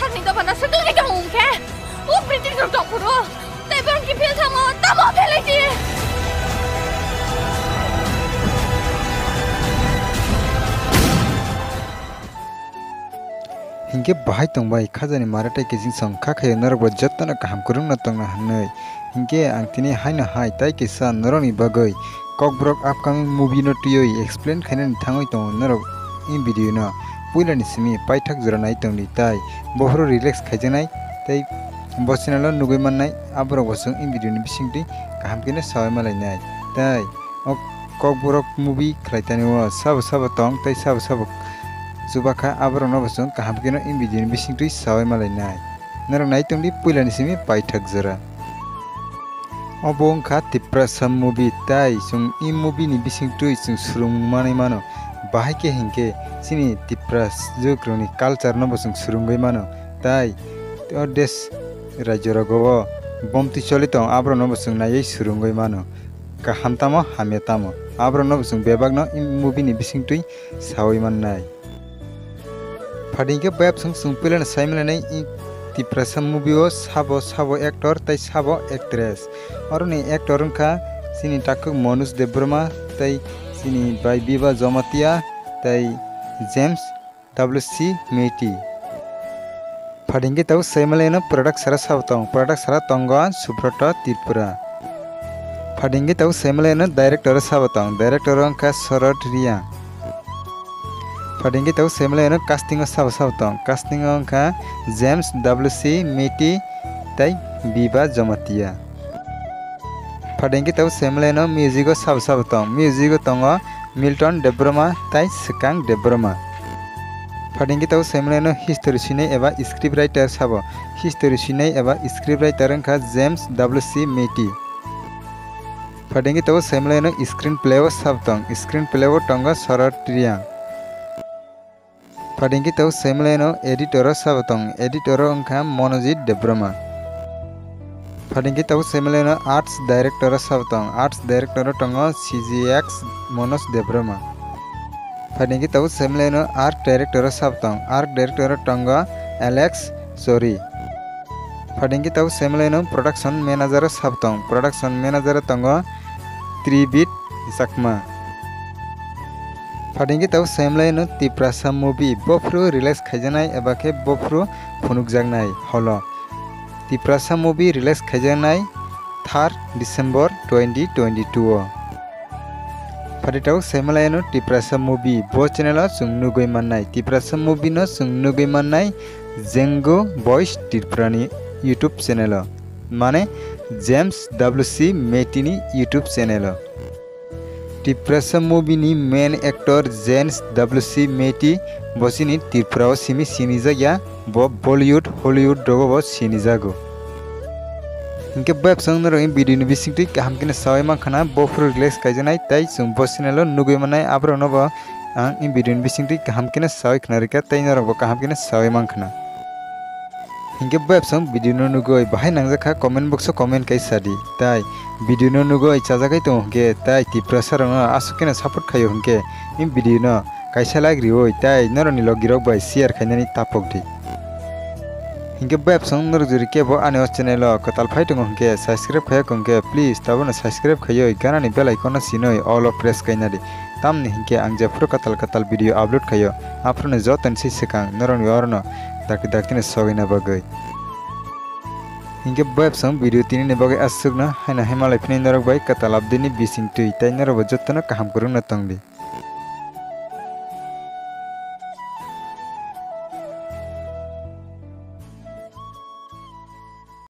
thằng này tao bảo nó sẽ đưa cái đồng khe úp đi trên đồng của nó tại bọn kia phía thằng mà tao bỏ về lấy gì Hinge बाहाय तंबाय खाजानि माराथाय केजिं सं खाखाय नरबो जत्तन काम करung na tongna hanai Hinge आंतिनि हायना हाय ताय किसा नरनि bagoi Kokborok upcoming movie no tuyoi explain khainani thangoi tong norok in video no puilani simi paithak joranai tongni tai bohro relax khaijanai tai bosinalo nugoi mannai aborok bosong in video ni bisingti kaham kene sawai malainai tai Kokborok movie khlaitani o sabo tong tai sabo Subaka aborok no bosong kaham kene in video ni bisingti sawai malainai norok nai tongdi puilani simi paithak jora Obong ka TIPRASA movie tai sung in movie ni bising tui sung surung manai mano bahai ke hingke sini TIPRASA jokroni culture no bosung surungoi mano tai to des rajora go bomti cholitong abro no bosung nai surungoi mano ka hamtamo hametamo abro no bosung bebag no in movie ni bising tui sawai mannai phadingke bab sung pilan saimanai TIPRASA movie o sabo actor tai sabo actress oroni actor ka sini takuk monujdebbarma tai sini bai biba jomatia tai Jameswcmeeti phadingke tau saimalena product sara tonga subrata tripura phadingke tau saimalena director sabotong director ka sorot ria phadingke tau saimalena casting sabotong casting ka Jameswcmeeti tai biba jomatia phadingke tau saimalena music sabotong music tonga Milton Debbarma tai Sekang Debbarma phadingke tau saimalena history sinai eba script writer sabo history sinai eba script writer ka Jameswcmeeti phadingke tau saimalena screen play sabotong screen play tonga sorot ria phadingke tau saimalena editor sabotong editor ka monujdebbarma phadingke tau saimalena arts director sabotong arts director tonga CGX monujdebbarma phadingke tau saimalena art director sabotong art director tonga Alex Sorry phadingke tau saimalena production manager sabotong production manager tonga 3-bit sakma phadingke tau saimalena TIPRASA movie bofru release khaijanai eba ke bofru phunukjaknai holo TIPRASA movie release khaijanai 3 December 2022 phaditau saimalena TIPRASA movie bo channel sungnugoi mannai TIPRASA movie no sungnugoi mannai Zango BoyzTripura ni YouTube channel mane Jameswcmeeti ni YouTube channel TIPRASA movie ni main actor Jameswcmeeti bosini Tripura o simi sinijagya bo Bollywood Hollywood dogo bo sinijago hinke bab songnaro in video ni bisingti kaham kene sawai mankhana bo pro relax kaijanai tai sum bosinalo nugoi manai abro no bo ang in video ni bisingti kaham kene sawai khnarika tai naro bo kaham kene sawai mankhana hinke bab song video no nugoi bahai nangjakha comment box o comment kai sadi tai video no nugoi chajakai to hingke tai TIPRASA rang asukena support khayo hingke in video no kaisa like rioi tai naroni logirok bai share khainani tapok di hinke bab song nor juri ke bo ane channel kotal phai tong hingke subscribe khaya kongke please tabona subscribe khayo ganani bell icon sinoi all of press kainadi tamni hingke ang jefro katal video upload khayo aprone jotan si sekang naroni orno daktine sogina bagai hinke bab song video tini ne bagai asukna haina himalay phini narok bai katal abdini bising tui tai narok jottona kaham kurung na tongdi